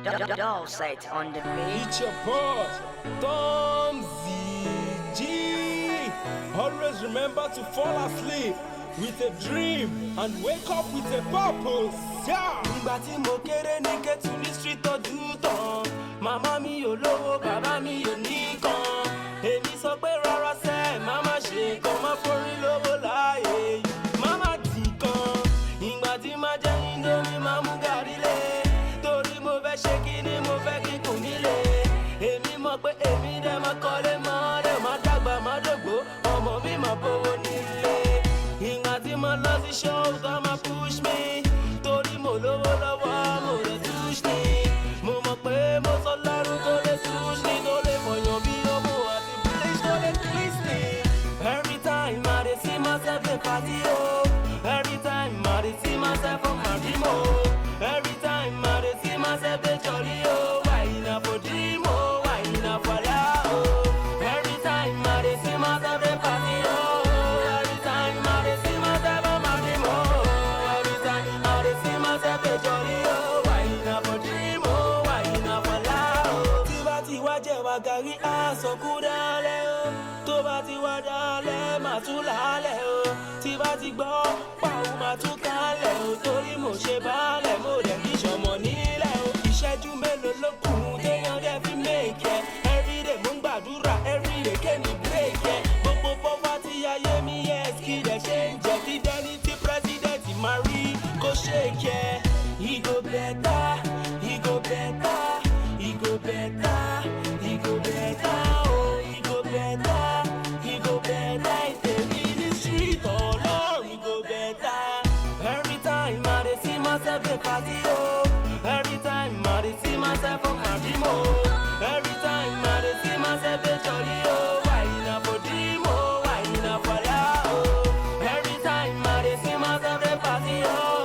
Doll set on the beat. It's your boss, Tom ZG. Always remember to fall asleep with a dream and wake up with a purpose. Yeah. Ìgbà tí mo kéré ní Kétu ní street ọdún tán. Màmá mi ò lówó, bàbá mi ò ní kan. Èmi sọ pé rárá sẹ́, màmá ṣe kan, má forí lówó láàyè. Màmá dì kan. Ìgbà tí máa jẹ Indomie máa mú gàrí lé. Torí mo fẹ́ ṣe kíní, mo fẹ́ kíkùn nílé. Èmi mọ̀ pé èmi dẹ̀ máa kọ́lé mọ́, dẹ̀ máa dàgbà máa dògbò. Ọmọ mi máa bówó nílé. Ìgbà tí mo lọ sí show, tó máa push me. Torí mo lówó lọ́wọ́, mo lè touch ni. Mo mọ̀ pé mo sọ lọ́rùn tó lè touch ni. Tó lè fọyàn bí owó àti bleach tó lè twist ni. Every time I dey see myself dey party oh. Every time I dey see myself for my dream oh. Every time I dey see myself dey jolly oh. Why na for dream oh, why na for love oh. Every time I dey see myself dey party oh. Every time I dey see myself for my dream oh. Every time I dey see myself dey jolly oh. Why na for dream oh, why na for love oh. Tí bá ti wá jẹ́ wá gàrí àsọkú dálẹ̀ o. Tó bá ti wá dálẹ̀ máa tún lálẹ́ o. Tí bá ti gbọ́ pàwọ́ máa tún kálẹ̀ o. Torí mo ṣe bálẹ̀ mo dẹ̀ kí ṣọmọ nílẹ̀ o. Ìṣẹ́jú mélòó ló kù téèyàn dẹ̀ fi méèkẹ́. Everyday mo ń gbàdúrà everyday kéènì bírèkẹ́. Gbogbo poverty ayé mi yes kí dẹ̀ ṣe ń jẹ́. Kí dẹ́ni tí president máa rí kó ṣèkẹ́. He go better, he go better, he go better, he go better oh. He go better, he go better. Ìtẹ̀mí ní street ọlọ́run he go better. Every time I dey see myself dey party oh. Every time I dey see myself for my dream oh. Every time I dey see myself dey jolly oh. Why na for dream oh, why na for love oh. Every time I dey see myself dey party oh.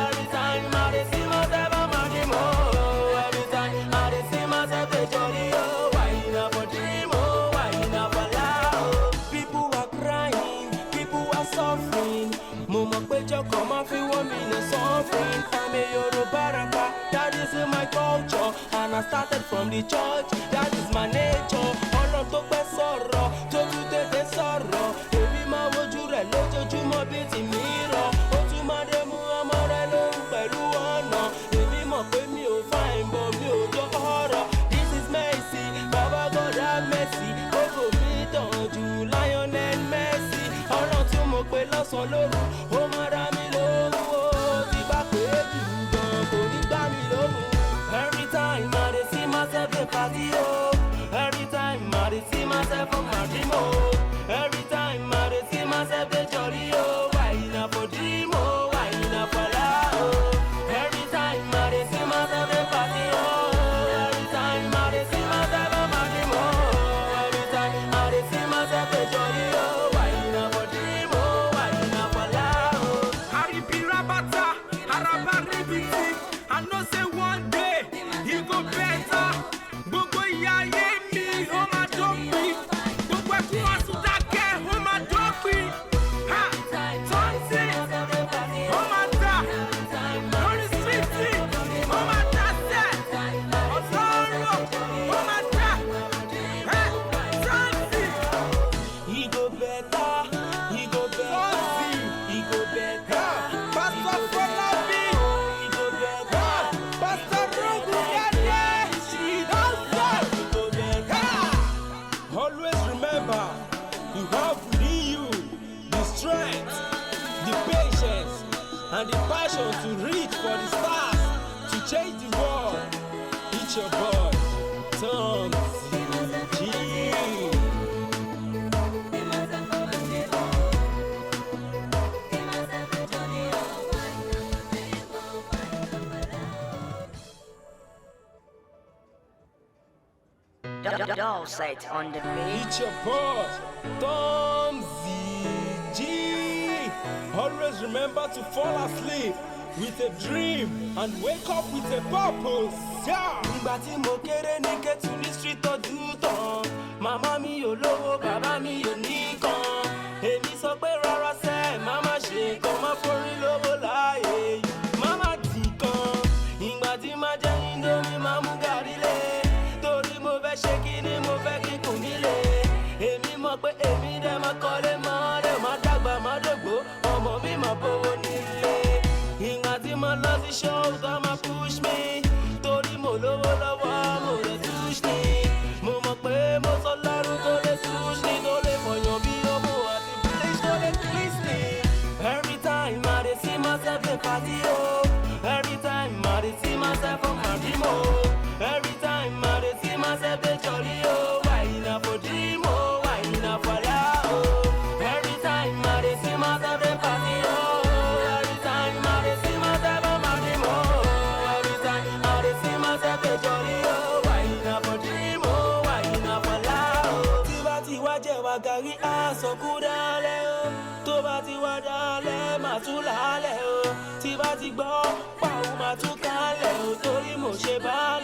Every time I dey see myself for my dream oh. Every time I dey see myself dey jolly oh. Why na for dream oh, why na for love oh. People are crying, people are suffering. Mo mọ̀ pé jọkọ̀ máa fi wọ́n mi lè suffering. I'm a Yoruba rapper, that is in my culture. And I started from the church, that is my nature. Ọlọ́run tó pẹ́ sọ̀rọ̀, tó tún tètè sọ̀rọ̀. Èmi máa wojú rẹ̀ lójoojúmọ́ bíi ti mi rọ̀. Ó tún máa dé mú ọmọ rẹ̀ lóhùn pẹ̀lú ọ̀nà. Èmi mọ̀ pé mi ò fine but mi ò jọ ọ̀rọ̀. This is Mercy, Baba God have mercy. Kókò mi tàn jù Lionel Messi. Ọlọ́run tí mo pè lọ́sàn-án lóru, ó máa dá mi lóhùn o. Tí bá pè é jù gan, kò ní gbá mi lóhùn. Every time I dey see myself dey party oh. Every time I dey see myself for my dream oh. Every time I dey see myself dey jolly oh. Why na for dream oh, why na for love oh. Every time I dey see myself dey party oh. Every time I dey see myself for my dream oh. Every time I dey see myself dey jolly oh. Why na for dream oh, why na for love oh. Aribi rabata, araba ribiti. I know say one day he go better. Gbogbo ìyà ayé mi ó máa dópin. Gbogbo ẹkún ọ̀sùn dákẹ́ ó máa dópin. Ha! Tọ́ntì ó máa dà. Lórí síìtì ó máa dà sẹ́. Ọ̀sọ́rọ̀ ó máa dà. Tọ́ntì. He go better, he go better, he go better. Pastor Fọlábí. He go better. Pastor Ruguyade. He go better. Always remember, you have within you the strength, the patience, and the passion to reach for the stars, to change the world. It's your boy, Tom ZG. Doll set on the beat. It's your boss, Tom ZG. Always remember to fall asleep with a dream and wake up with a purpose. Yeah. Ìgbà tí mo kéré ní Kétu ní street ọdún tán. Màmá mi ò lówó, bàbá mi ò ní kan. Èmi sọ pé rárá sẹ́, màmá ṣe kan, má forí lówó láàyè. Màmá dì kan. Ìgbà tí máa jẹ Indomie máa mú show, come and push me. Torí mo lówó lọ́wọ́, mo lè touch ni. Mo mọ̀ pé mo sọ lọ́rùn tó lè touch ni. Tó lè fọyàn bí ọmọ àti bleach tó lè twist ni. Every time I dey see myself in party, oh. Every time I dey see myself on my dream, oh. Every time I dey see myself dey jolly, oh. Why not for dream, oh? Why not for love, oh? Every time I dey see myself in party, oh. Every time I dey see myself on my dream, oh. Every time I dey see myself dey jolly, oh. Why not for dream, oh? Why not for love, oh? Tí bá ti wá jẹ́ wá gàrí aṣọ kú dálẹ̀, oh. Tó bá ti wá dálẹ̀ máa tún lálẹ́, oh. Tí bá ti gbọ́ pàwọ́ máa tún kálẹ̀, oh. Torí mo ṣe bá